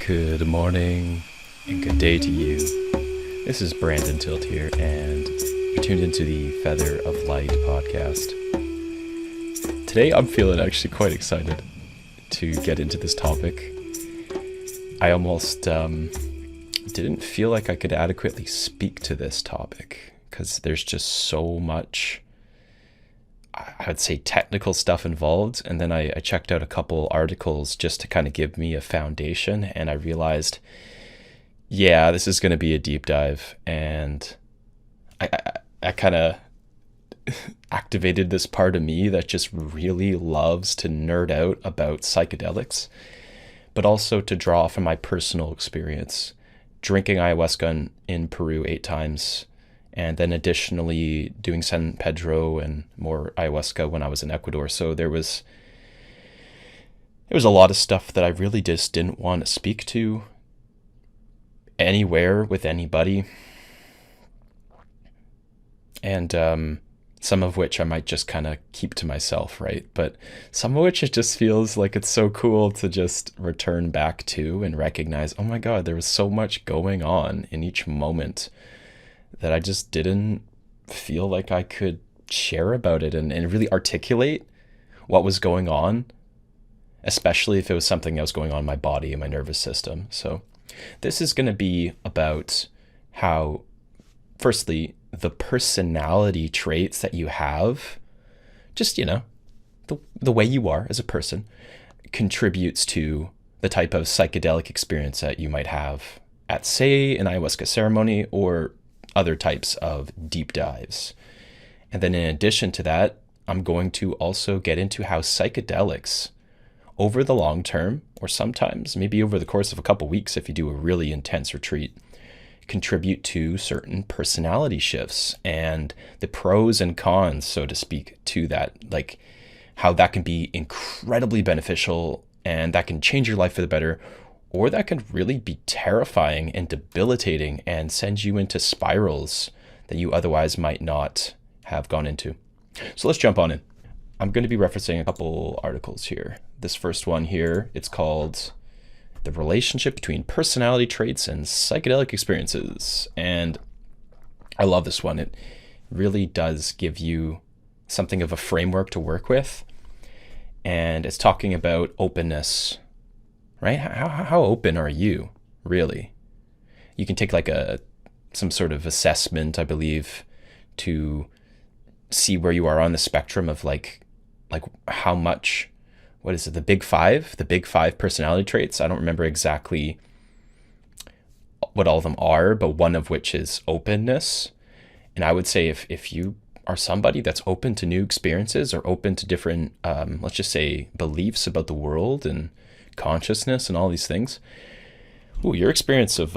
Good morning and good day to you. This is Brandon Tilt here, and you're tuned into the Feather of Light podcast. Today I'm feeling actually quite excited to get into this topic. I almost didn't feel like I could adequately speak to this topic because there's just so much, I would say, technical stuff involved. And then I checked out a couple articles just to kind of give me a foundation, and I realized, yeah, this is going to be a deep dive. And I kind of activated this part of me that just really loves to nerd out about psychedelics, but also to draw from my personal experience drinking ayahuasca in Peru 8 times, and then additionally doing San Pedro and more ayahuasca when I was in Ecuador. So there was a lot of stuff that I really just didn't want to speak to anywhere with anybody. And some of which I might just kind of keep to myself, right? But some of which it just feels like it's so cool to just return back to and recognize, oh my God, there was so much going on in each moment that I just didn't feel like I could share about it and really articulate what was going on, especially if it was something that was going on in my body and my nervous system. So this is going to be about how, firstly, the personality traits that you have, just, the way you are as a person, contributes to the type of psychedelic experience that you might have at, say, an ayahuasca ceremony or other types of deep dives. And then in addition to that, I'm going to also get into how psychedelics over the long term, or sometimes maybe over the course of a couple weeks if you do a really intense retreat, contribute to certain personality shifts and the pros and cons, so to speak, to that, like how that can be incredibly beneficial and that can change your life for the better, or that can really be terrifying and debilitating and send you into spirals that you otherwise might not have gone into. So let's jump on in. I'm going to be referencing a couple articles here. This first one here, it's called The Relationship Between Personality Traits and Psychedelic Experiences. And I love this one. It really does give you something of a framework to work with. And it's talking about openness, right? How open are you, really? You can take like some sort of assessment, I believe, to see where you are on the spectrum of like how much, what is it, the big five personality traits. I don't remember exactly what all of them are, but one of which is openness. And I would say if you are somebody that's open to new experiences or open to different, let's just say, beliefs about the world and consciousness and all these things, your experience of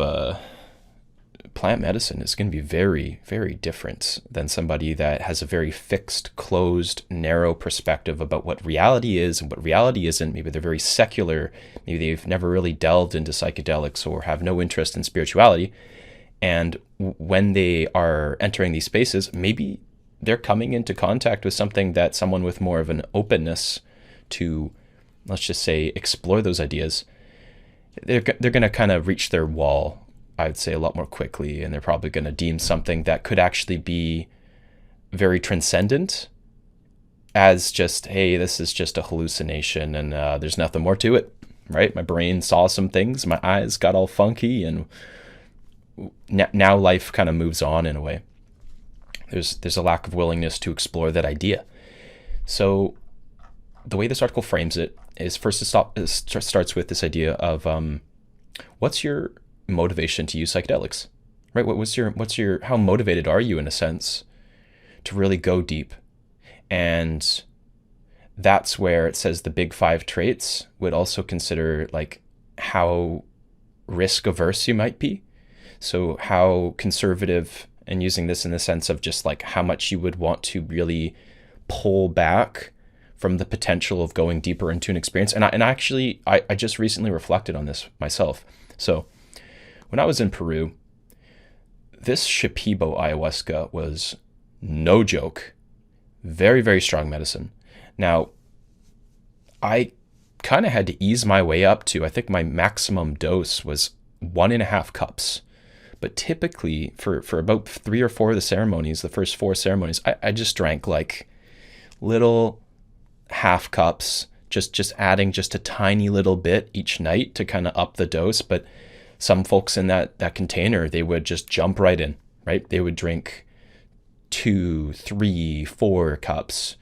plant medicine is going to be very, very different than somebody that has a very fixed, closed, narrow perspective about what reality is and what reality isn't. Maybe they're very secular. Maybe they've never really delved into psychedelics or have no interest in spirituality. And when they are entering these spaces, maybe they're coming into contact with something that someone with more of an openness to, let's just say, explore those ideas, they're going to kind of reach their wall, I'd say, a lot more quickly, and they're probably going to deem something that could actually be very transcendent as just, hey, this is just a hallucination and there's nothing more to it, right? My brain saw some things, my eyes got all funky, and now life kind of moves on in a way. There's a lack of willingness to explore that idea. So the way this article frames it is, first it starts with this idea of what's your motivation to use psychedelics, right? What's your how motivated are you, in a sense, to really go deep? And that's where it says the big 5 traits would also consider like how risk averse you might be. So how conservative, and using this in the sense of just like how much you would want to really pull back from the potential of going deeper into an experience. And I just recently reflected on this myself. So when I was in Peru, this Shipibo ayahuasca was no joke. Very, very strong medicine. Now, I kind of had to ease my way up to, I think my maximum dose was 1.5 cups. But typically for about 3 or 4 of the ceremonies, the first 4 ceremonies, I just drank like little half cups, just adding just a tiny little bit each night to kind of up the dose. But some folks in that container, they would just jump right in, right? They would drink 2, 3, 4 cups.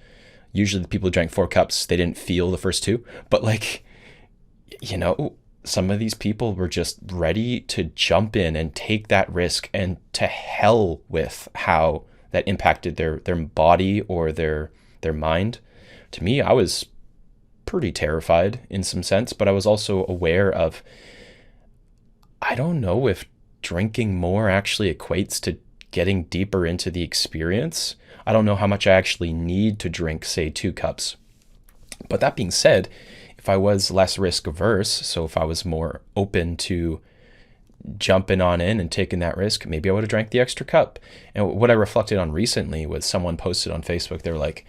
Usually the people who drank 4 cups, they didn't feel the first 2, but like, some of these people were just ready to jump in and take that risk, and to hell with how that impacted their body or their mind. To me, I was pretty terrified in some sense, but I was also aware of, I don't know if drinking more actually equates to getting deeper into the experience. I don't know how much I actually need to drink, say, 2 cups. But that being said, if I was less risk averse, so if I was more open to jumping on in and taking that risk, maybe I would have drank the extra cup. And what I reflected on recently was someone posted on Facebook, they were like,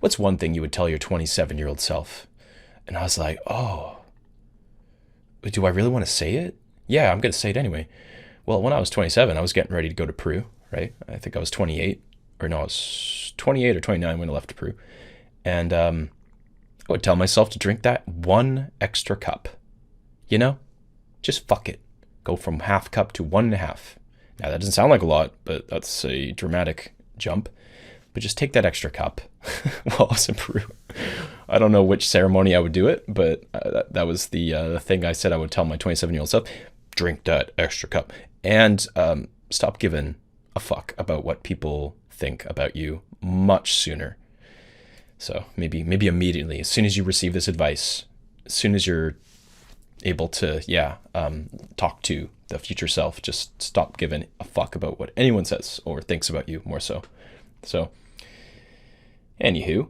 what's one thing you would tell your 27-year-old self? And I was like, oh, do I really want to say it? Yeah, I'm going to say it anyway. Well, when I was 27, I was getting ready to go to Peru, right? I think I was 28, or no, I was 28 or 29 when I left Peru. And I would tell myself to drink that 1 extra cup. Just fuck it. Go from half cup to 1.5. Now, that doesn't sound like a lot, but that's a dramatic jump. But just take that extra cup while I was in Peru. I don't know which ceremony I would do it, but that was the thing I said I would tell my 27-year-old self. Drink that extra cup. And stop giving a fuck about what people think about you much sooner. So maybe immediately, as soon as you receive this advice, as soon as you're able to, talk to the future self, just stop giving a fuck about what anyone says or thinks about you more so. So, anywho,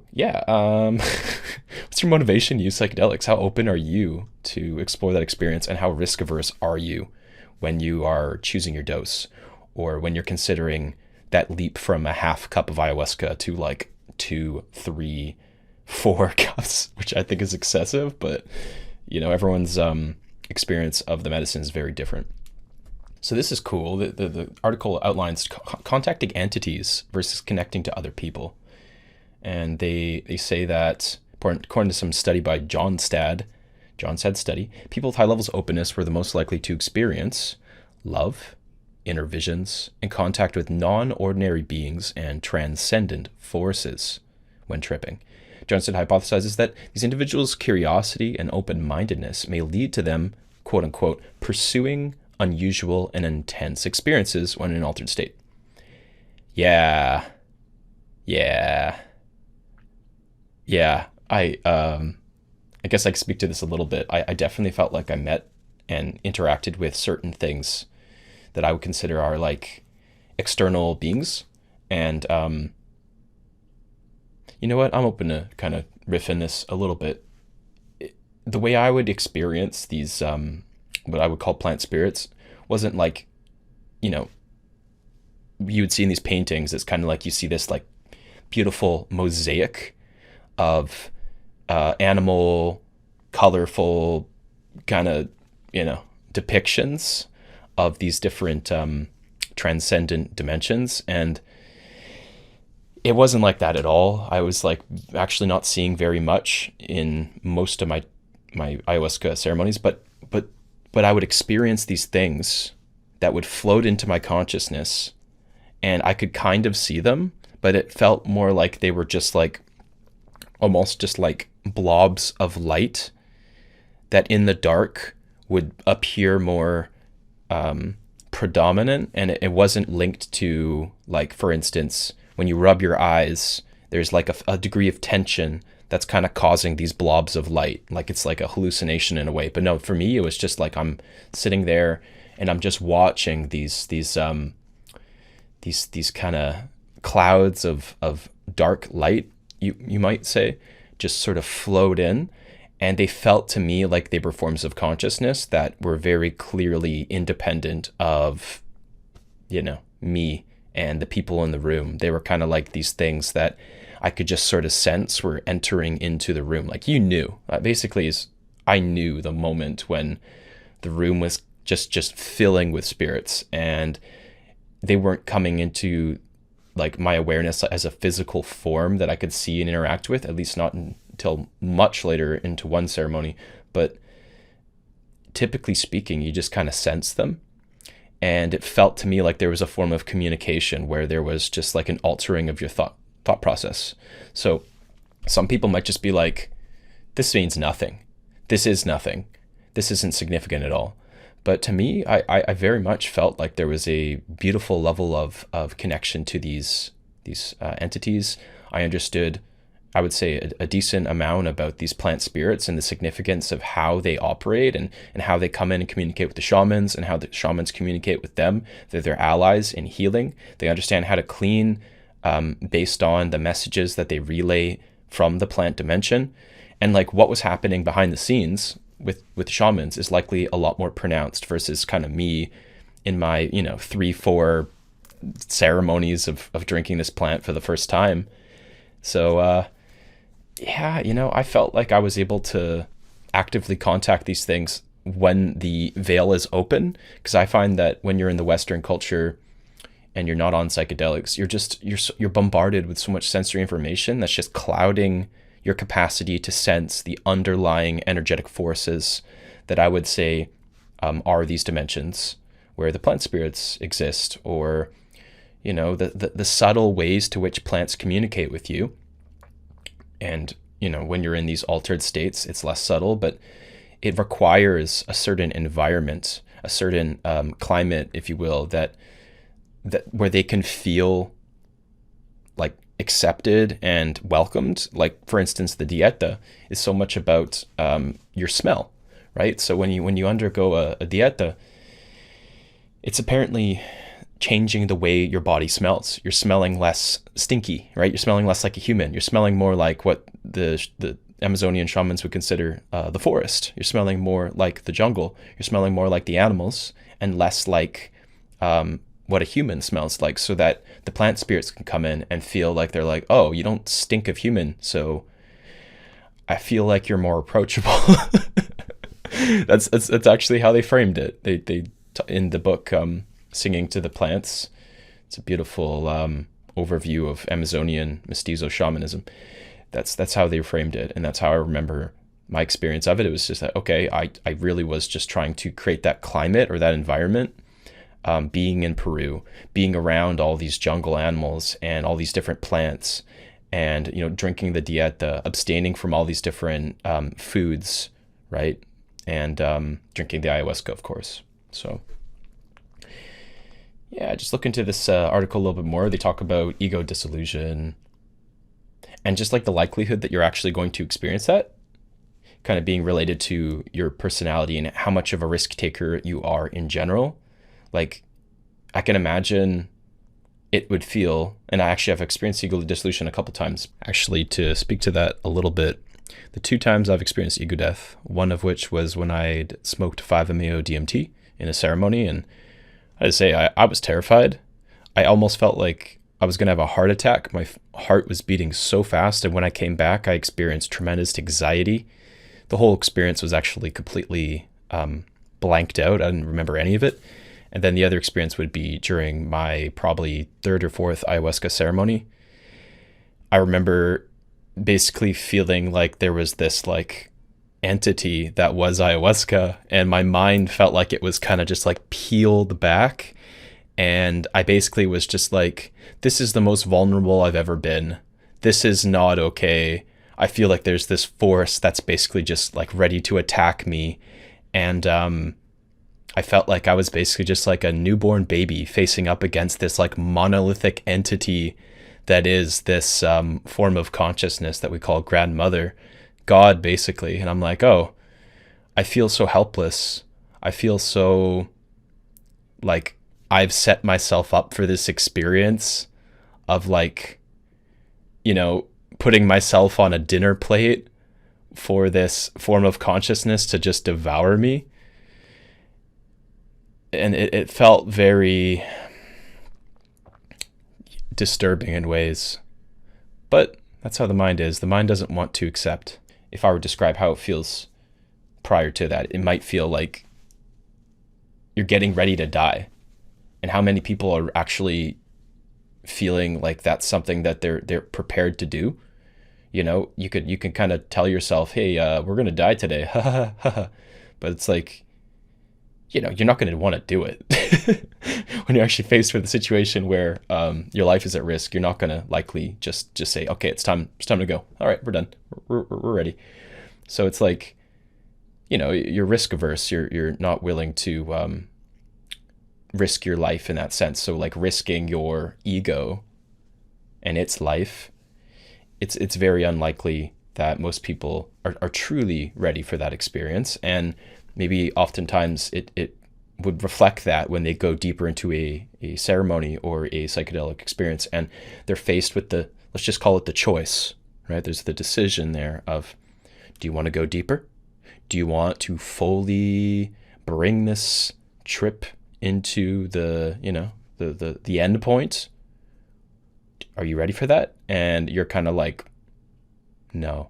what's your motivation to use psychedelics? How open are you to explore that experience, and how risk averse are you when you are choosing your dose, or when you're considering that leap from a half cup of ayahuasca to like 2, 3, 4 cups, which I think is excessive, but everyone's experience of the medicine is very different. So this is cool. The article outlines contacting entities versus connecting to other people. And they say that, according to some study by Johnstad study, people with high levels of openness were the most likely to experience love, inner visions, and contact with non-ordinary beings and transcendent forces when tripping. Johnstad hypothesizes that these individuals' curiosity and open-mindedness may lead to them, quote-unquote, pursuing unusual and intense experiences when in an altered state. Yeah. I guess I can speak to this a little bit. I definitely felt like I met and interacted with certain things that I would consider are like external beings. And you know what? I'm open to kind of riff in this a little bit. The way I would experience these, what I would call plant spirits, wasn't like, you would see in these paintings, it's kind of like you see this like beautiful mosaic of animal, colorful kind of, depictions of these different transcendent dimensions. And it wasn't like that at all. I was like actually not seeing very much in most of my ayahuasca ceremonies, but I would experience these things that would float into my consciousness, and I could kind of see them, but it felt more like they were just like almost just like blobs of light that in the dark would appear more predominant, and it wasn't linked to, like, for instance, when you rub your eyes, there's like a degree of tension that's kind of causing these blobs of light, like it's like a hallucination in a way. But no, for me, it was just like I'm sitting there and I'm just watching these kind of clouds of dark light, you might say, just sort of float in. And they felt to me like they were forms of consciousness that were very clearly independent of, me and the people in the room. They were kind of like these things that I could just sort of sense were entering into the room. Like you knew, basically is I knew the moment when the room was just filling with spirits, and they weren't coming into like my awareness as a physical form that I could see and interact with, at least not until much later into one ceremony. But typically speaking, you just kind of sense them. And it felt to me like there was a form of communication where there was just like an altering of your thought process. So some people might just be like, this means nothing. This is nothing. This isn't significant at all. But to me, I very much felt like there was a beautiful level of connection to these entities. I understood, I would say, a decent amount about these plant spirits and the significance of how they operate and how they come in and communicate with the shamans and how the shamans communicate with them. They're their allies in healing. They understand how to clean based on the messages that they relay from the plant dimension. And like what was happening behind the scenes with shamans is likely a lot more pronounced versus kind of me in my 3-4 ceremonies of drinking this plant for the first time. So yeah, I felt like I was able to actively contact these things when the veil is open, because I find that when you're in the Western culture and you're not on psychedelics, you're bombarded with so much sensory information that's just clouding your capacity to sense the underlying energetic forces that I would say are these dimensions where the plant spirits exist, or the subtle ways to which plants communicate with you. And when you're in these altered states, it's less subtle, but it requires a certain environment, a certain climate, if you will, that where they can feel like accepted and welcomed. Like, for instance, the dieta is so much about your smell, right? So when you undergo a dieta, it's apparently changing the way your body smells. You're smelling less stinky, right? You're smelling less like a human. You're smelling more like what the Amazonian shamans would consider the forest. You're smelling more like the jungle. You're smelling more like the animals and less like what a human smells like, so that the plant spirits can come in and feel like they're like, oh, you don't stink of human, so I feel like you're more approachable. That's actually how they framed it. They in the book Singing to the Plants. It's a beautiful overview of Amazonian mestizo shamanism. That's how they framed it, and that's how I remember my experience of it. It was just that, okay, I really was just trying to create that climate or that environment, being in Peru, being around all these jungle animals and all these different plants, and drinking the dieta, abstaining from all these different foods, right? And drinking the ayahuasca, of course. So yeah, just look into this article a little bit more. They talk about ego dissolution and just like the likelihood that you're actually going to experience that, kind of being related to your personality and how much of a risk taker you are in general. Like, I can imagine it would feel, and I actually have experienced ego dissolution a couple times. Actually, to speak to that a little bit, the 2 times I've experienced ego death, one of which was when I'd smoked 5-MeO DMT in a ceremony, and I'd say I was terrified. I almost felt like I was going to have a heart attack. My heart was beating so fast, and when I came back, I experienced tremendous anxiety. The whole experience was actually completely blanked out. I didn't remember any of it. And then the other experience would be during my probably 3rd or 4th ayahuasca ceremony. I remember basically feeling like there was this like entity that was ayahuasca, and my mind felt like it was kind of just like peeled back, and I basically was just like, this is the most vulnerable I've ever been. This is not okay. I feel like there's this force that's basically just like ready to attack me, and I felt like I was basically just like a newborn baby facing up against this like monolithic entity that is this form of consciousness that we call grandmother, God, basically. And I'm like, oh, I feel so helpless. I feel so like I've set myself up for this experience of like, putting myself on a dinner plate for this form of consciousness to just devour me. And it felt very disturbing in ways. But That's how the mind is. The mind doesn't want to accept. If I were to describe how it feels prior to that, it might feel like you're getting ready to die. And how many people are actually feeling like that's something that they're prepared to do? You know, you can kind of tell yourself, hey, we're gonna die today, but it's like, you know, you're not going to want to do it. When you're actually faced with a situation where your life is at risk, you're not going to likely just say, okay, it's time to go. All right, we're done. We're ready. So it's like, you know, you're risk averse. You're not willing to risk your life in that sense. So like risking your ego and its life, it's very unlikely that most people are truly ready for that experience. And maybe oftentimes it would reflect that when they go deeper into a ceremony or a psychedelic experience and they're faced with the, let's just call it the choice, right? There's the decision there of, do you want to go deeper? Do you want to fully bring this trip into the, you know, the end point? Are you ready for that? And you're kind of like, no,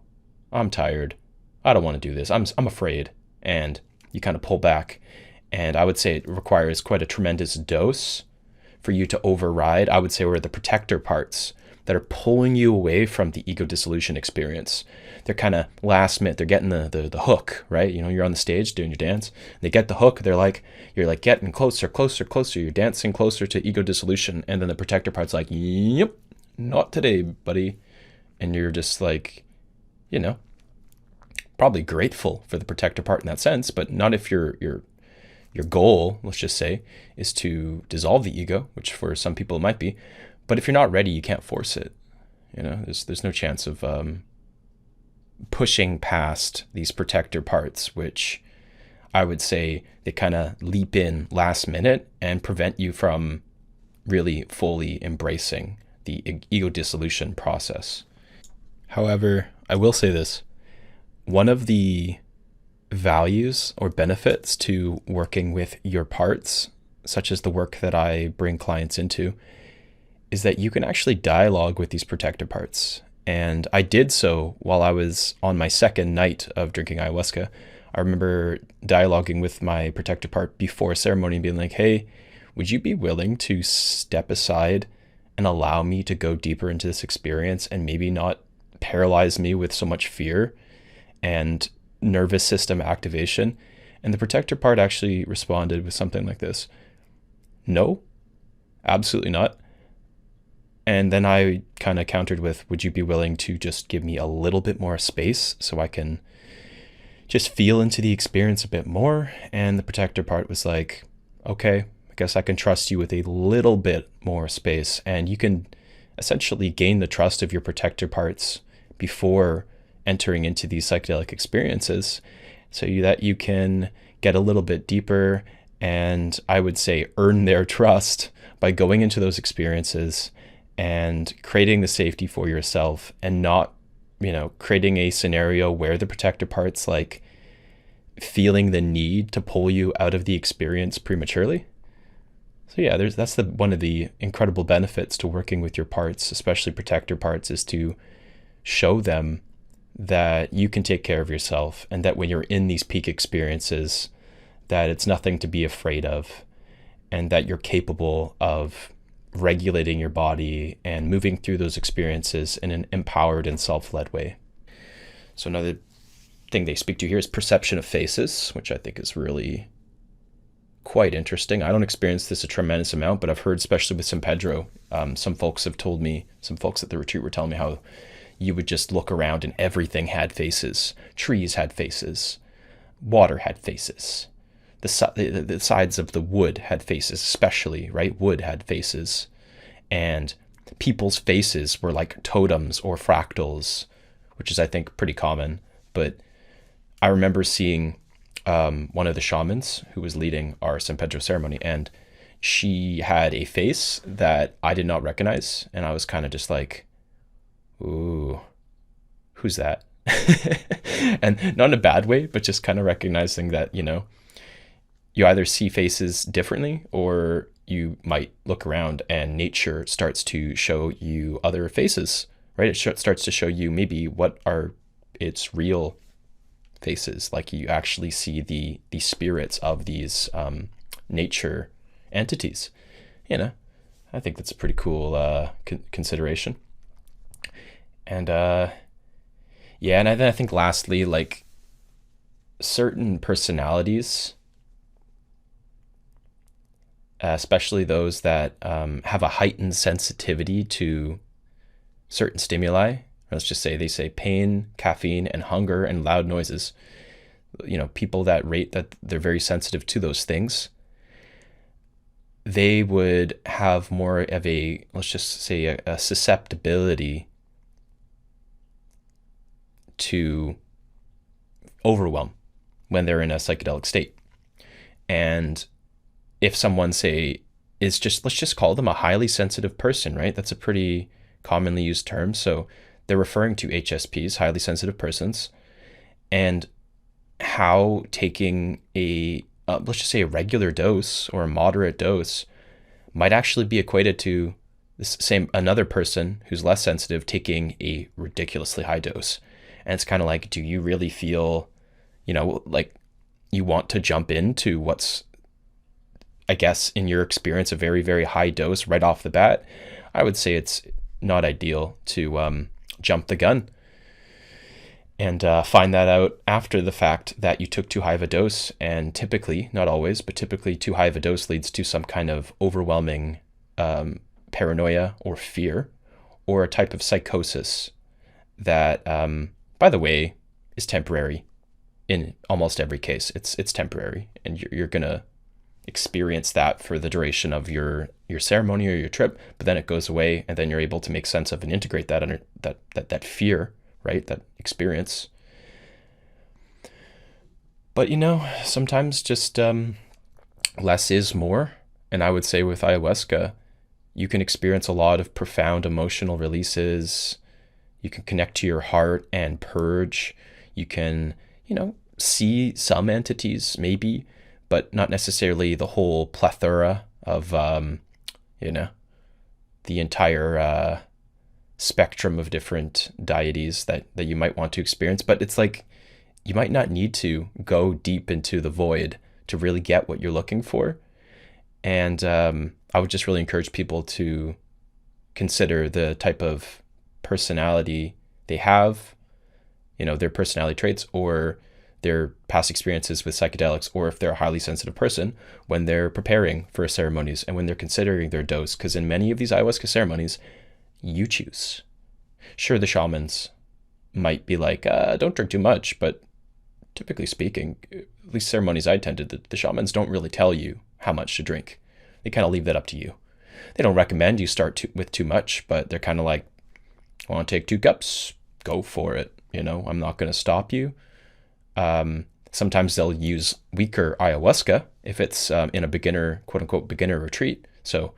I'm tired. I don't want to do this. I'm afraid. And you kind of pull back. And I would say it requires quite a tremendous dose for you to override, I would say, were the protector parts that are pulling you away from the ego dissolution experience. They're kind of last minute. They're getting the hook, right? You know, you're on the stage doing your dance. They get the hook. They're like, you're like getting closer. You're dancing closer to ego dissolution. And then the protector part's like, yep, not today, buddy. And you're just like, you know, probably grateful for the protector part in that sense, but not if your goal, let's just say, is to dissolve the ego, which for some people it might be. But if you're not ready, you can't force it. You know, there's no chance of pushing past these protector parts, which I would say they kind of leap in last minute and prevent you from really fully embracing the ego dissolution process. However, I will say this. One of the values or benefits to working with your parts, such as the work that I bring clients into, is that you can actually dialogue with these protector parts. And I did so while I was on my second night of drinking ayahuasca. I remember dialoguing with my protector part before a ceremony and being like, hey, would you be willing to step aside and allow me to go deeper into this experience and maybe not paralyze me with so much fear and nervous system activation? And the protector part actually responded with something like this: no, absolutely not. And then I kind of countered with, would you be willing to just give me a little bit more space so I can just feel into the experience a bit more? And the protector part was like, okay, I guess I can trust you with a little bit more space. And you can essentially gain the trust of your protector parts before entering into these psychedelic experiences, so that you can get a little bit deeper and, I would say, earn their trust by going into those experiences and creating the safety for yourself, and not, you know, creating a scenario where the protector part's like feeling the need to pull you out of the experience prematurely. So yeah, that's one of the incredible benefits to working with your parts, especially protector parts, is to show them that you can take care of yourself, and that when you're in these peak experiences, that it's nothing to be afraid of, and that you're capable of regulating your body and moving through those experiences in an empowered and self-led way. So another thing they speak to here is perception of faces, which I think is really quite interesting. I don't experience this a tremendous amount, but I've heard, especially with San Pedro, some folks have told me, some folks at the retreat were telling me how you would just look around and everything had faces. Trees had faces. Water had faces. The sides of the wood had faces, especially, right? Wood had faces. And people's faces were like totems or fractals, which is, I think, pretty common. But I remember seeing one of the shamans who was leading our San Pedro ceremony, and she had a face that I did not recognize. And I was kind of just like, ooh, who's that? And not in a bad way, but just kind of recognizing that, you know, you either see faces differently, or you might look around and nature starts to show you other faces right? It starts to show you maybe what are its real faces. Like you actually see the spirits of these nature entities. You know, I think that's a pretty cool consideration. And yeah, and then I think lastly, like certain personalities, especially those that have a heightened sensitivity to certain stimuli. Let's just say they say pain, caffeine, and hunger and loud noises. You know, people that rate that they're very sensitive to those things, they would have more of a, let's just say, a susceptibility to overwhelm when they're in a psychedelic state. And if someone, say, is just, let's just call them a highly sensitive person, right? That's a pretty commonly used term. So they're referring to HSPs, highly sensitive persons, and how taking a, let's just say a regular dose or a moderate dose might actually be equated to this same another person who's less sensitive taking a ridiculously high dose. And it's kind of like, do you really feel, you know, like you want to jump into what's, I guess, in your experience, a very, very high dose right off the bat? I would say it's not ideal to jump the gun and find that out after the fact that you took too high of a dose. And typically, not always, but typically too high of a dose leads to some kind of overwhelming paranoia or fear, or a type of psychosis that, by the way, is temporary. In almost every case, it's temporary, and you're gonna experience that for the duration of your ceremony or your trip, but then it goes away, and then you're able to make sense of and integrate that under that fear, right? That experience. But you know, sometimes just less is more. And I would say with ayahuasca, you can experience a lot of profound emotional releases. You can connect to your heart and purge. You can, you know, see some entities maybe, but not necessarily the whole plethora of, you know, the entire spectrum of different deities that you might want to experience. But it's like, you might not need to go deep into the void to really get what you're looking for. And I would just really encourage people to consider the type of personality they have, you know, their personality traits or their past experiences with psychedelics, or if they're a highly sensitive person, when they're preparing for ceremonies and when they're considering their dose. Because in many of these ayahuasca ceremonies, you choose. Sure, the shamans might be like, don't drink too much, but typically speaking, at least ceremonies I attended, the shamans don't really tell you how much to drink. They kind of leave that up to you. They don't recommend you start with too much, but they're kind of like, want to take 2 cups? Go for it. You know, I'm not going to stop you. Sometimes they'll use weaker ayahuasca if it's in a beginner, quote unquote, beginner retreat. So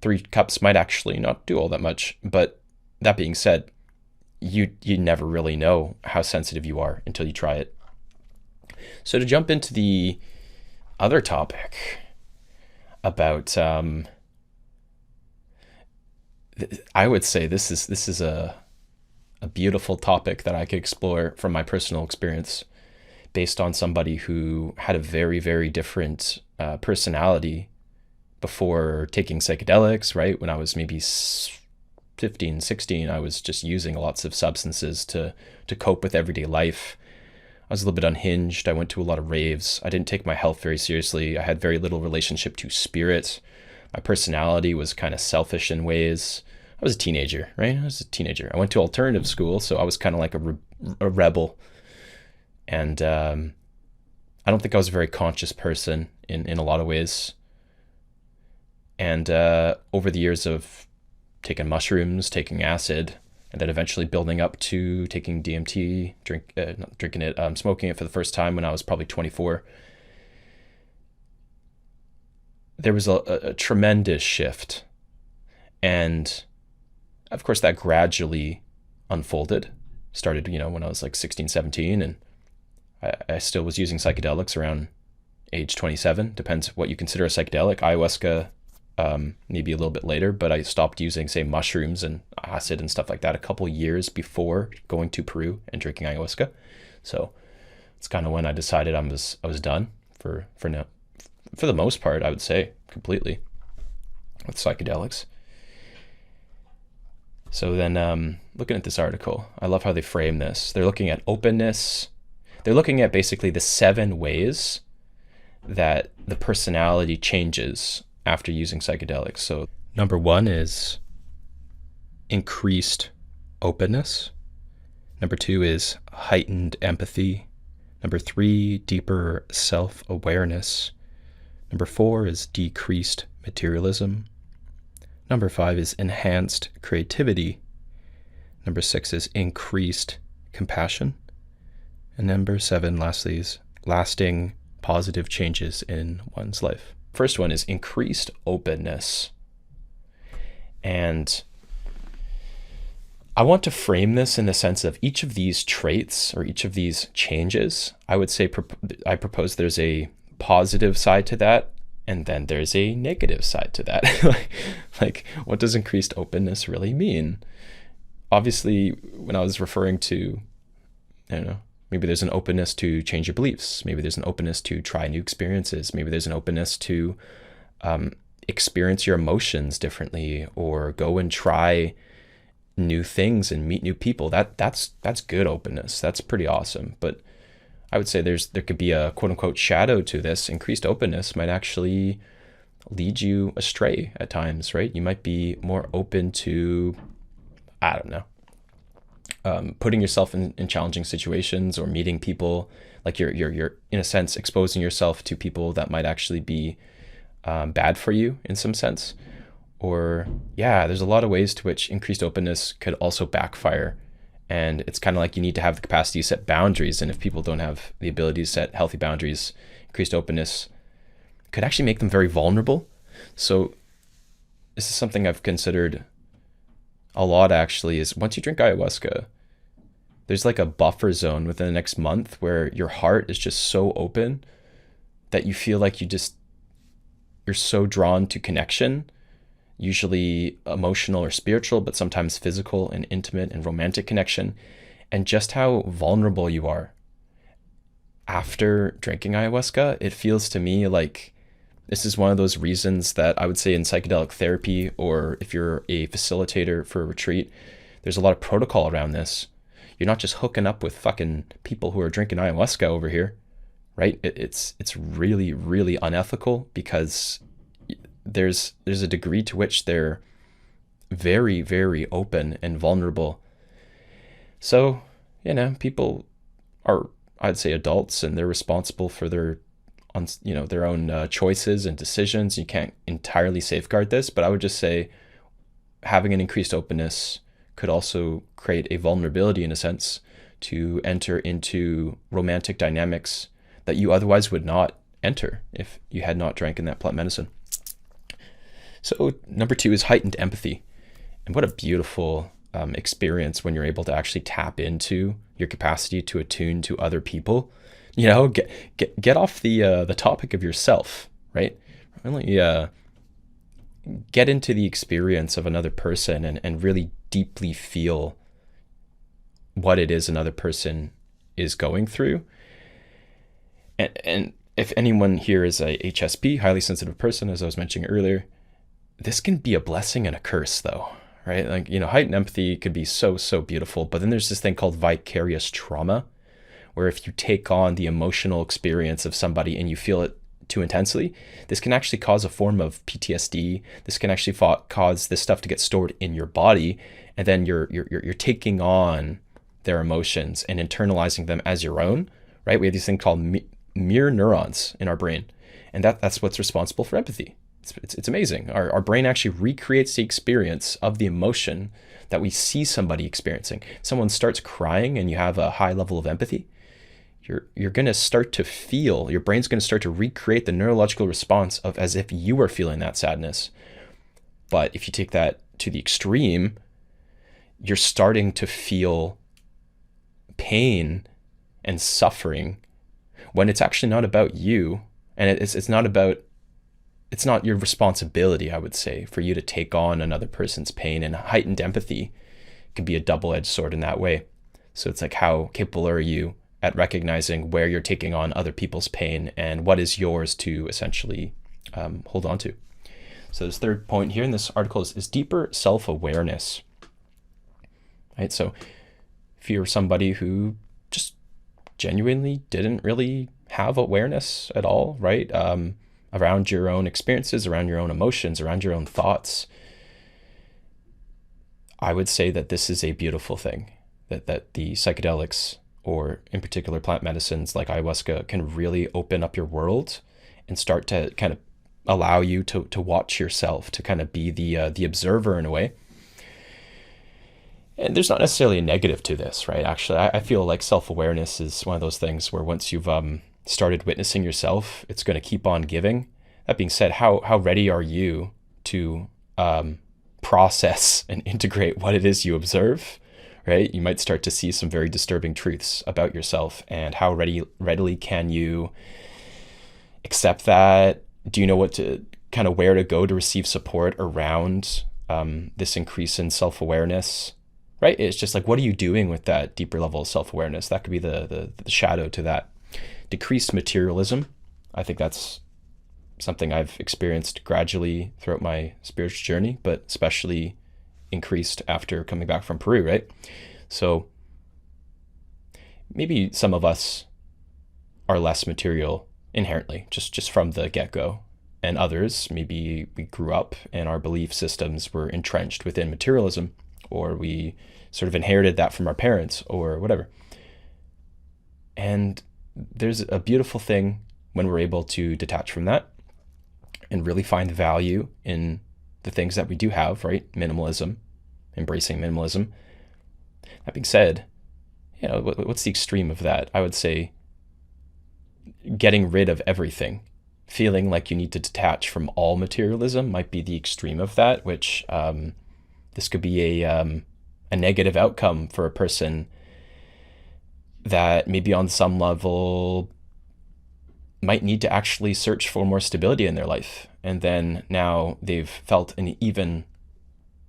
3 cups might actually not do all that much. But that being said, you never really know how sensitive you are until you try it. So to jump into the other topic about, I would say this is a beautiful topic that I could explore from my personal experience, based on somebody who had a very, very different personality before taking psychedelics, right? When I was maybe 15, 16, I was just using lots of substances to cope with everyday life. I was a little bit unhinged. I went to a lot of raves. I didn't take my health very seriously. I had very little relationship to spirit. My personality was kind of selfish in ways. I was a teenager, right? I was a teenager. I went to alternative school, so I was kind of like a rebel. And I don't think I was a very conscious person in a lot of ways. And over the years of taking mushrooms, taking acid, and then eventually building up to taking DMT, not drinking it, smoking it for the first time when I was probably 24, there was a tremendous shift. And of course that gradually unfolded. Started, you know, when I was like 16, 17, and I still was using psychedelics around age 27. Depends what you consider a psychedelic. Ayahuasca maybe a little bit later, but I stopped using, say, mushrooms and acid and stuff like that a couple years before going to Peru and drinking ayahuasca. So it's kind of when I decided I was done for now, for the most part, I would say, completely with psychedelics. So then looking at this article, I love how they frame this. They're looking at openness. They're looking at basically the 7 ways that the personality changes after using psychedelics. So number 1 is increased openness. Number 2 is heightened empathy. Number 3, deeper self-awareness. Number 4 is decreased materialism. Number 5 is enhanced creativity. Number 6 is increased compassion. And number 7, lastly, is lasting positive changes in one's life. First one is increased openness. And I want to frame this in the sense of each of these traits or each of these changes. I would say I propose there's a positive side to that, and then there's a negative side to that. like, what does increased openness really mean? Obviously, when I was referring to, I don't know, maybe there's an openness to change your beliefs. Maybe there's an openness to try new experiences. Maybe there's an openness to experience your emotions differently, or go and try new things and meet new people. That's good openness. That's pretty awesome. But I would say there could be a quote unquote shadow to this. Increased openness might actually lead you astray at times, right? You might be more open to, I don't know, putting yourself in challenging situations or meeting people. Like you're in a sense exposing yourself to people that might actually be bad for you in some sense. Or there's a lot of ways to which increased openness could also backfire. And it's kind of like you need to have the capacity to set boundaries. And if people don't have the ability to set healthy boundaries, increased openness could actually make them very vulnerable. So this is something I've considered a lot, actually, is once you drink ayahuasca, there's like a buffer zone within the next month where your heart is just so open that you feel like you're so drawn to connection, usually emotional or spiritual, but sometimes physical and intimate and romantic connection, and just how vulnerable you are. After drinking ayahuasca, it feels to me like this is one of those reasons that I would say in psychedelic therapy, or if you're a facilitator for a retreat, there's a lot of protocol around this. You're not just hooking up with fucking people who are drinking ayahuasca over here, right? It's really, really unethical, because there's a degree to which they're very, very open and vulnerable. So, people are, I'd say, adults, and they're responsible for their own choices and decisions. You can't entirely safeguard this, but I would just say having an increased openness could also create a vulnerability, in a sense, to enter into romantic dynamics that you otherwise would not enter if you had not drank in that plant medicine. So number 2 is heightened empathy. And what a beautiful experience when you're able to actually tap into your capacity to attune to other people. Get off the topic of yourself, right? Really get into the experience of another person and really deeply feel what it is another person is going through. And if anyone here is a HSP, highly sensitive person, as I was mentioning earlier, this can be a blessing and a curse, though, right? Like, heightened empathy could be so, so beautiful, but then there's this thing called vicarious trauma, where if you take on the emotional experience of somebody and you feel it too intensely, this can actually cause a form of PTSD. This can actually cause this stuff to get stored in your body, and then you're taking on their emotions and internalizing them as your own, right? We have these things called mirror neurons in our brain, and that's what's responsible for empathy. It's amazing. Our brain actually recreates the experience of the emotion that we see somebody experiencing. Someone starts crying and you have a high level of empathy, you're going to start to feel, your brain's going to start to recreate the neurological response of as if you were feeling that sadness. But if you take that to the extreme, you're starting to feel pain and suffering when it's actually not about you. And it's not about it's not your responsibility, I would say, for you to take on another person's pain, and heightened empathy can be a double-edged sword in that way. So it's like, how capable are you at recognizing where you're taking on other people's pain and what is yours to essentially hold on to. So this third point here in this article is deeper self-awareness. Right? So if you're somebody who just genuinely didn't really have awareness at all, right? Around your own experiences, around your own emotions, around your own thoughts, I would say that this is a beautiful thing, that the psychedelics, or in particular plant medicines like ayahuasca, can really open up your world and start to kind of allow you to watch yourself, to kind of be the observer in a way. And there's not necessarily a negative to this, right? Actually, I feel like self-awareness is one of those things where once you've started witnessing yourself, it's going to keep on giving. That being said, how ready are you to process and integrate what it is you observe, right? You might start to see some very disturbing truths about yourself, and how readily can you accept that? Do you know what to kind of where to go to receive support around this increase in self-awareness, right? It's just like, what are you doing with that deeper level of self-awareness? That could be the shadow to that. Decreased materialism. I think that's something I've experienced gradually throughout my spiritual journey, but especially increased after coming back from Peru, right? So maybe some of us are less material inherently, just from the get-go, and others, maybe we grew up and our belief systems were entrenched within materialism, or we sort of inherited that from our parents or whatever. And there's a beautiful thing when we're able to detach from that and really find value in the things that we do have, right? Minimalism, embracing minimalism. That being said, you know, what's the extreme of that? I would say getting rid of everything, feeling like you need to detach from all materialism might be the extreme of that, which this could be a negative outcome for a person that maybe on some level might need to actually search for more stability in their life. And then now they've felt an even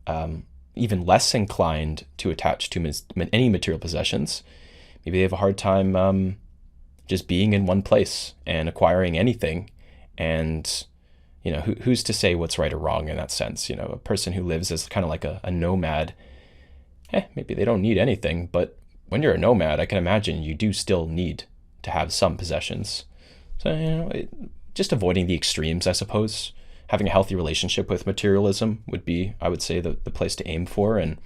less inclined to attach to any material possessions. Maybe they have a hard time just being in one place and acquiring anything. And, you know, who's to say what's right or wrong in that sense? You know, a person who lives as kind of like a nomad, maybe they don't need anything, but when you're a nomad, I can imagine you do still need to have some possessions. So, you know, just avoiding the extremes, I suppose. Having a healthy relationship with materialism would be, I would say, the place to aim for. And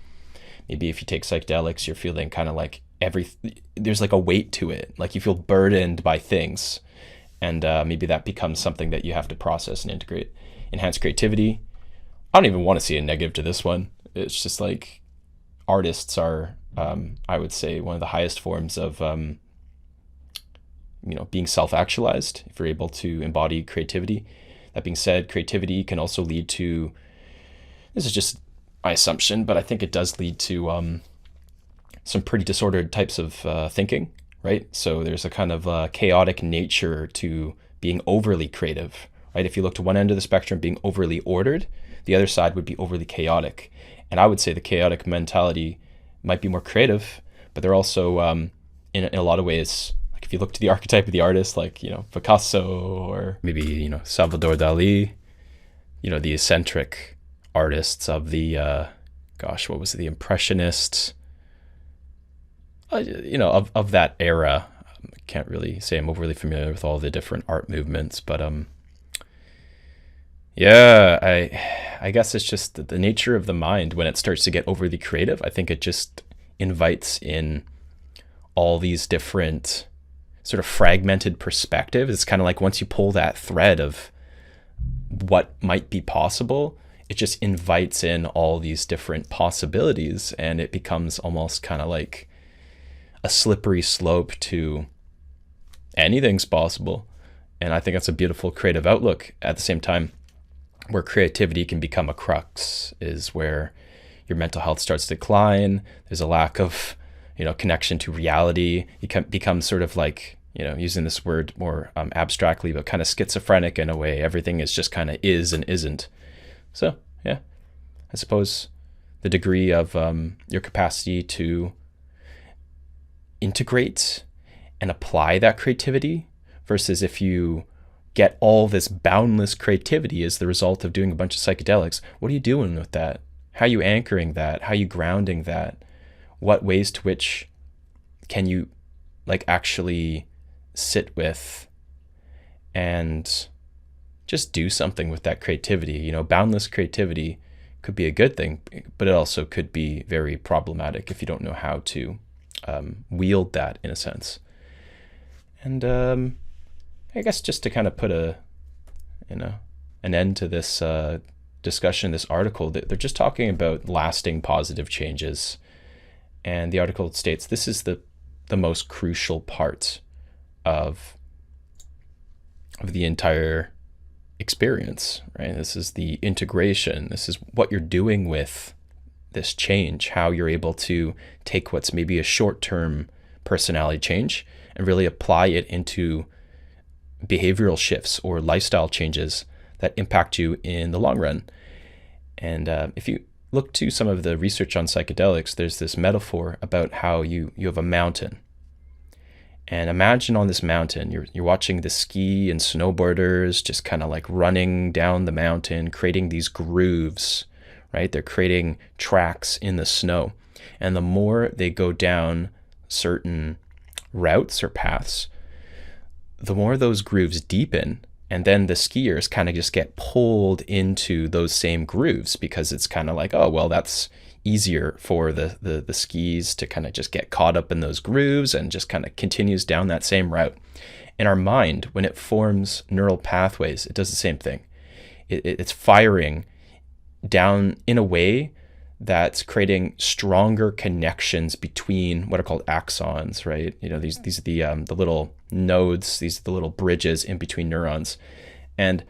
maybe if you take psychedelics, you're feeling kind of like there's like a weight to it. Like you feel burdened by things. And maybe that becomes something that you have to process and integrate. Enhance creativity. I don't even want to see a negative to this one. It's just like artists are, I would say, one of the highest forms of being self-actualized, if you're able to embody creativity. That being said, creativity can also lead to, this is just my assumption, but I think it does lead to some pretty disordered types of thinking, right? So there's a kind of chaotic nature to being overly creative, right? If you look to one end of the spectrum, being overly ordered, the other side would be overly chaotic. And I would say the chaotic mentality might be more creative, but they're also, in a lot of ways, if you look to the archetype of the artist, like, Picasso or maybe, Salvador Dali, the eccentric artists of the, what was it, the Impressionists, of that era. I can't really say I'm overly familiar with all the different art movements, but I guess it's just the nature of the mind when it starts to get overly creative. I think it just invites in all these different sort of fragmented perspectives. It's kind of like once you pull that thread of what might be possible, it just invites in all these different possibilities, and it becomes almost kind of like a slippery slope to anything's possible. And I think that's a beautiful creative outlook. At the same time, where creativity can become a crux is where your mental health starts to decline. There's a lack of, connection to reality. You can become sort of like using this word more abstractly, but kind of schizophrenic in a way. Everything is just kind of is and isn't. So, yeah, I suppose the degree of your capacity to integrate and apply that creativity versus if you get all this boundless creativity as the result of doing a bunch of psychedelics, what are you doing with that? How are you anchoring that? How are you grounding that? What ways to which can you actually sit with and just do something with that creativity? Boundless creativity could be a good thing, but it also could be very problematic if you don't know how to wield that in a sense. And I guess just to kind of put an end to this discussion, this article, they're just talking about lasting positive changes. And the article states this is the most crucial part of the entire experience, right? This is the integration. This is what you're doing with this change, how you're able to take what's maybe a short-term personality change and really apply it into behavioral shifts or lifestyle changes that impact you in the long run. And if you look to some of the research on psychedelics, there's this metaphor about how you have a mountain. And imagine on this mountain, you're watching the ski and snowboarders just kind of running down the mountain, creating these grooves, right? They're creating tracks in the snow. And the more they go down certain routes or paths, the more those grooves deepen. And then the skiers kind of just get pulled into those same grooves because it's kind of oh, well, that's easier for the skis to kind of just get caught up in those grooves and just kind of continues down that same route. In our mind, when it forms neural pathways, it does the same thing. It's firing down in a way that's creating stronger connections between what are called axons, right? These are the little nodes, these are the little bridges in between neurons. And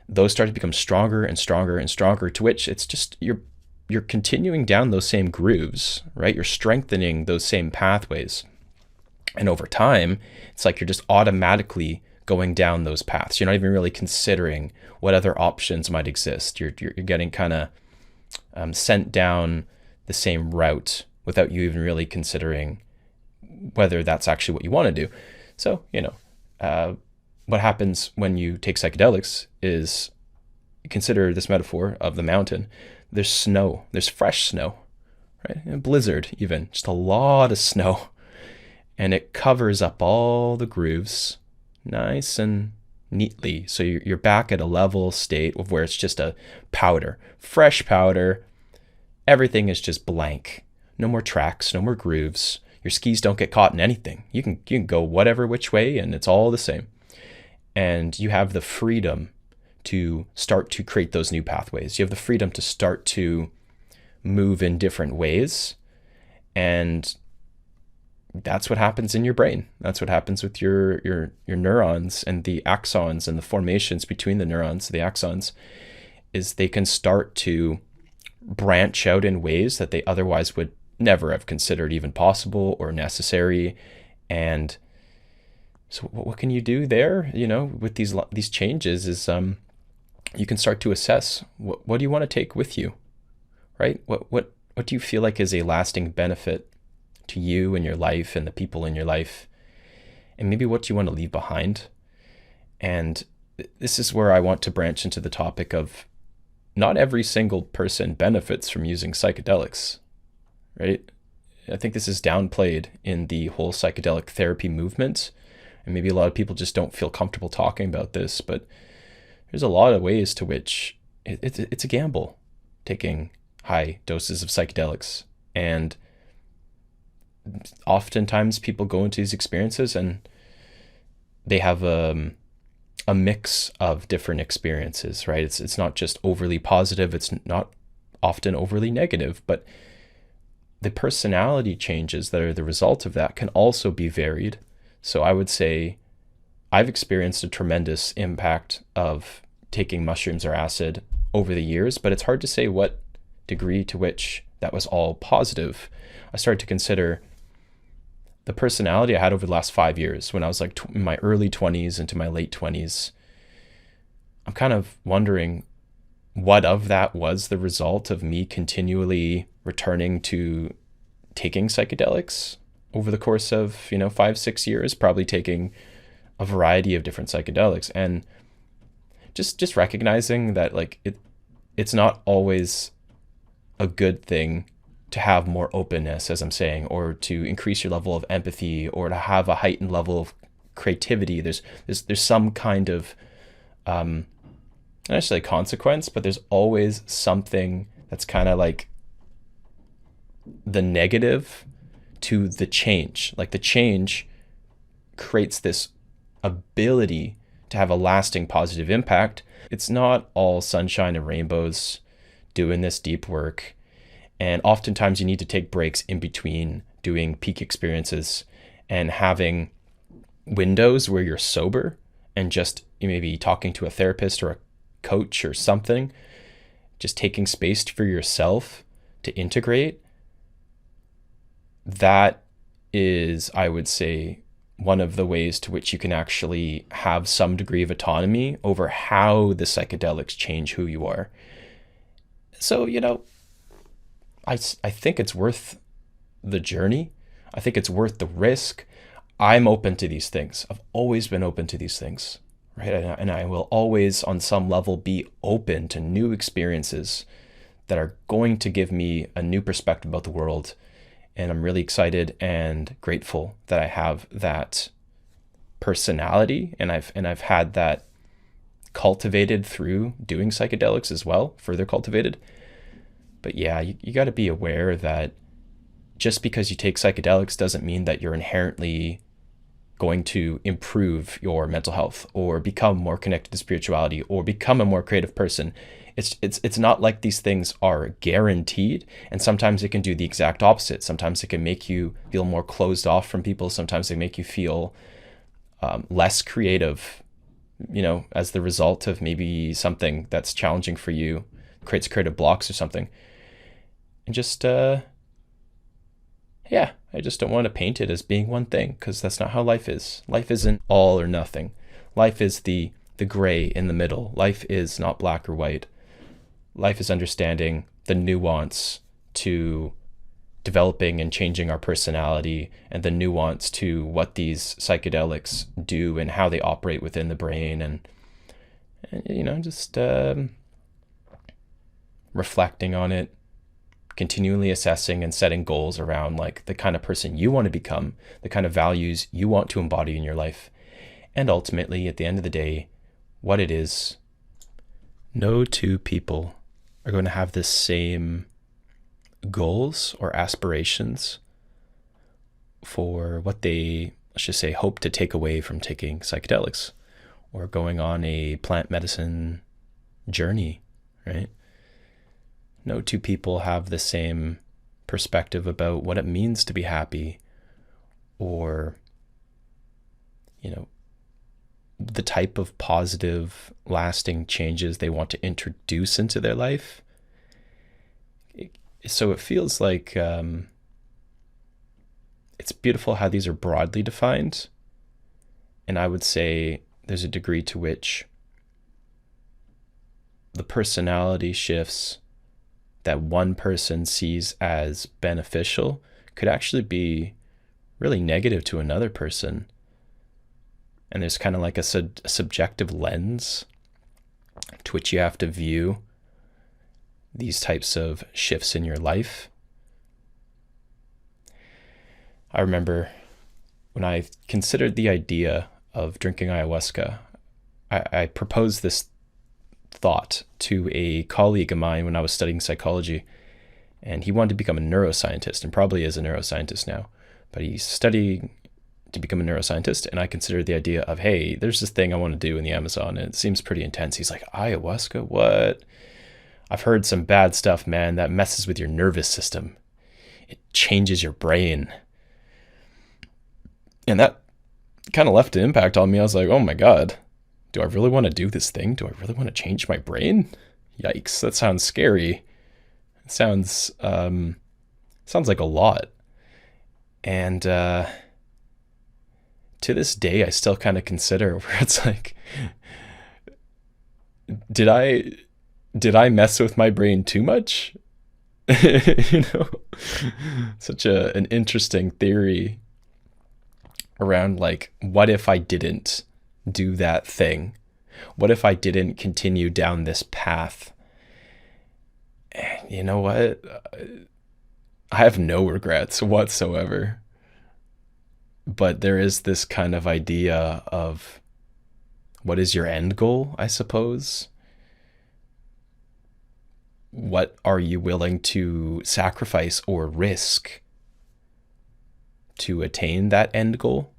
those start to become stronger and stronger and stronger, to which it's just you're continuing down those same grooves, right? You're strengthening those same pathways. And over time, it's you're just automatically going down those paths. You're not even really considering what other options might exist. You're getting kind of sent down the same route without you even really considering whether that's actually what you want to do. So, what happens when you take psychedelics is, consider this metaphor of the mountain. There's snow, there's fresh snow, right? A blizzard even, just a lot of snow. And it covers up all the grooves nice and neatly. So you're back at a level state of where it's just a powder, fresh powder. Everything is just blank. No more tracks, no more grooves. Your skis don't get caught in anything. You can go whatever which way and it's all the same. And you have the freedom to start to create those new pathways. You have the freedom to start to move in different ways. And that's what happens in your brain. That's what happens with your neurons and the axons and the formations between the neurons, the axons, is they can start to branch out in ways that they otherwise would never have considered even possible or necessary. And so what can you do there, with these changes is you can start to assess what do you want to take with you, right? What do you feel like is a lasting benefit to you and your life and the people in your life? And maybe what do you want to leave behind? And this is where I want to branch into the topic of not every single person benefits from using psychedelics, right? I think this is downplayed in the whole psychedelic therapy movement. And maybe a lot of people just don't feel comfortable talking about this, but there's a lot of ways to which it's a gamble taking high doses of psychedelics. And oftentimes people go into these experiences and they have a mix of different experiences, right? It's not just overly positive. It's not often overly negative, but the personality changes that are the result of that can also be varied. So I would say I've experienced a tremendous impact of taking mushrooms or acid over the years, but it's hard to say what degree to which that was all positive. I started to consider the personality I had over the last 5 years, when I was like in my early 20s into my late 20s, I'm kind of wondering what of that was the result of me continually returning to taking psychedelics over the course of, 5-6 years, probably taking a variety of different psychedelics, and just recognizing that like it's not always a good thing to have more openness, as I'm saying, or to increase your level of empathy, or to have a heightened level of creativity. There's some kind of not necessarily consequence, but there's always something that's kind of like the negative to the change. Like the change creates this ability to have a lasting positive impact. It's not all sunshine and rainbows doing this deep work. And oftentimes you need to take breaks in between doing peak experiences and having windows where you're sober and just maybe talking to a therapist or a coach or something, just taking space for yourself to integrate. That is, I would say, one of the ways to which you can actually have some degree of autonomy over how the psychedelics change who you are. So, I think it's worth the journey. I think it's worth the risk. I'm open to these things. I've always been open to these things, right? And I will always, on some level, be open to new experiences that are going to give me a new perspective about the world. And I'm really excited and grateful that I have that personality, and I've had that cultivated through doing psychedelics as well, further cultivated. But yeah, you got to be aware that just because you take psychedelics doesn't mean that you're inherently going to improve your mental health or become more connected to spirituality or become a more creative person. It's not like these things are guaranteed, and sometimes it can do the exact opposite. Sometimes it can make you feel more closed off from people. Sometimes they make you feel less creative, as the result of maybe something that's challenging for you, creates creative blocks or something. And just, I just don't want to paint it as being one thing, because that's not how life is. Life isn't all or nothing. Life is the gray in the middle. Life is not black or white. Life is understanding the nuance to developing and changing our personality, and the nuance to what these psychedelics do and how they operate within the brain, and just reflecting on it, continually assessing and setting goals around like the kind of person you want to become, the kind of values you want to embody in your life, and ultimately, at the end of the day, what it is. No two people are going to have the same goals or aspirations for what they, let's just say, hope to take away from taking psychedelics or going on a plant medicine journey, right? No two people have the same perspective about what it means to be happy, or, the type of positive, lasting changes they want to introduce into their life. So it feels like it's beautiful how these are broadly defined. And I would say there's a degree to which the personality shifts that one person sees as beneficial could actually be really negative to another person. And there's kind of like a subjective lens to which you have to view these types of shifts in your life. I remember when I considered the idea of drinking ayahuasca, I proposed this thought to a colleague of mine when I was studying psychology, and he wanted to become a neuroscientist, and probably is a neuroscientist now, but he's studying to become a neuroscientist. And I considered the idea of, hey, there's this thing I want to do in the Amazon, and it seems pretty intense. He's like, ayahuasca? What? I've heard some bad stuff, man. That messes with your nervous system. It changes your brain. And that kind of left an impact on me. I was like, oh my God, do I really want to do this thing? Do I really want to change my brain? Yikes, that sounds scary. It sounds like a lot. And to this day, I still kind of consider where it's like, did I mess with my brain too much? You know, such an interesting theory around like, what if I didn't do that thing? What if I didn't continue down this path? And you know what? I have no regrets whatsoever. But there is this kind of idea of what is your end goal, I suppose? What are you willing to sacrifice or risk to attain that end goal?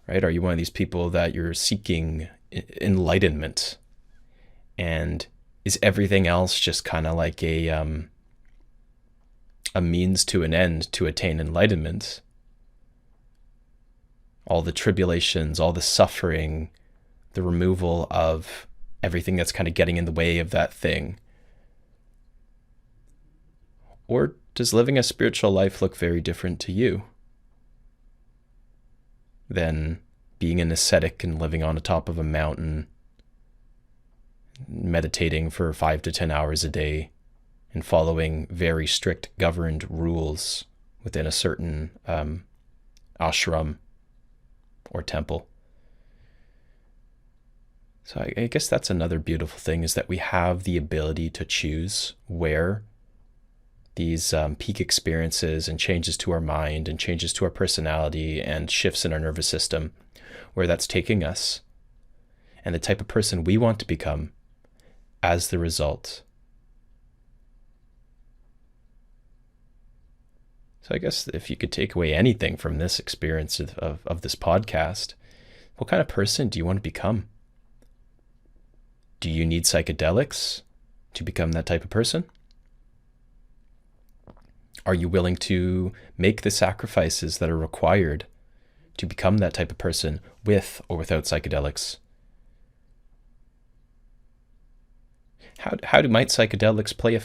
Right? Are you one of these people that you're seeking enlightenment, and is everything else just kind of like a means to an end to attain enlightenment? All the tribulations, all the suffering, the removal of everything that's kind of getting in the way of that thing. Or does living a spiritual life look very different to you than being an ascetic and living on the top of a mountain, meditating for 5 to 10 hours a day, and following very strict governed rules within a certain ashram or temple? So I guess that's another beautiful thing, is that we have the ability to choose where these peak experiences and changes to our mind and changes to our personality and shifts in our nervous system, where that's taking us, and the type of person we want to become as the result. So I guess if you could take away anything from this experience of this podcast, what kind of person do you want to become? Do you need psychedelics to become that type of person? Are you willing to make the sacrifices that are required to become that type of person with or without psychedelics? How might psychedelics play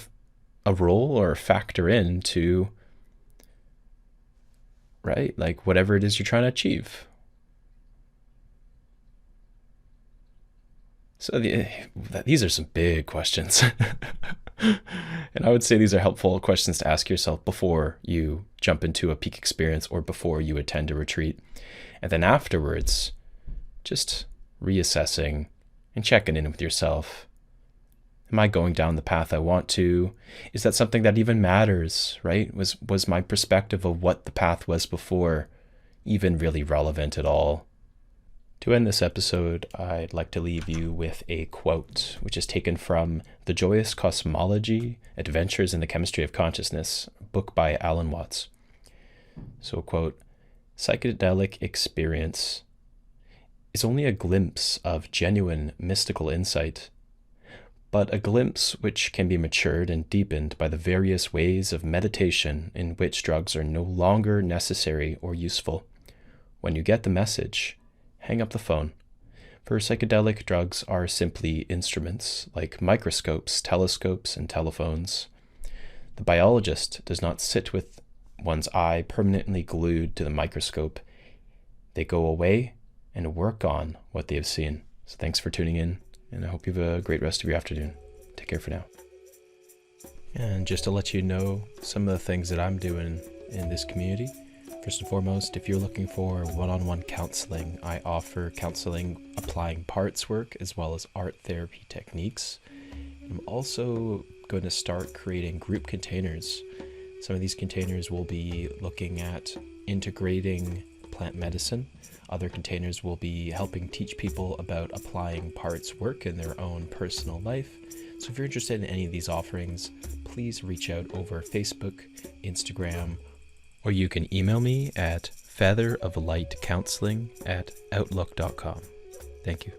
a role or factor into, right, like whatever it is you're trying to achieve? So these are some big questions. And I would say these are helpful questions to ask yourself before you jump into a peak experience or before you attend a retreat. And then afterwards, just reassessing and checking in with yourself. Am I going down the path I want to? Is that something that even matters, right? Was my perspective of what the path was before even really relevant at all? To end this episode, I'd like to leave you with a quote, which is taken from The Joyous Cosmology, Adventures in the Chemistry of Consciousness, a book by Alan Watts. So, quote, "Psychedelic experience is only a glimpse of genuine mystical insight, but a glimpse which can be matured and deepened by the various ways of meditation in which drugs are no longer necessary or useful. When you get the message, hang up the phone, for psychedelic drugs are simply instruments like microscopes, telescopes, and telephones. The biologist does not sit with one's eye permanently glued to the microscope. They go away and work on what they have seen." So thanks for tuning in, and I hope you have a great rest of your afternoon. Take care for now. And just to let you know some of the things that I'm doing in this community. First and foremost, if you're looking for one-on-one counseling, I offer counseling applying parts work as well as art therapy techniques. I'm also going to start creating group containers. Some of these containers will be looking at integrating plant medicine. Other containers will be helping teach people about applying parts work in their own personal life. So if you're interested in any of these offerings, please reach out over Facebook, Instagram, or you can email me at featheroflightcounseling@outlook.com. Thank you.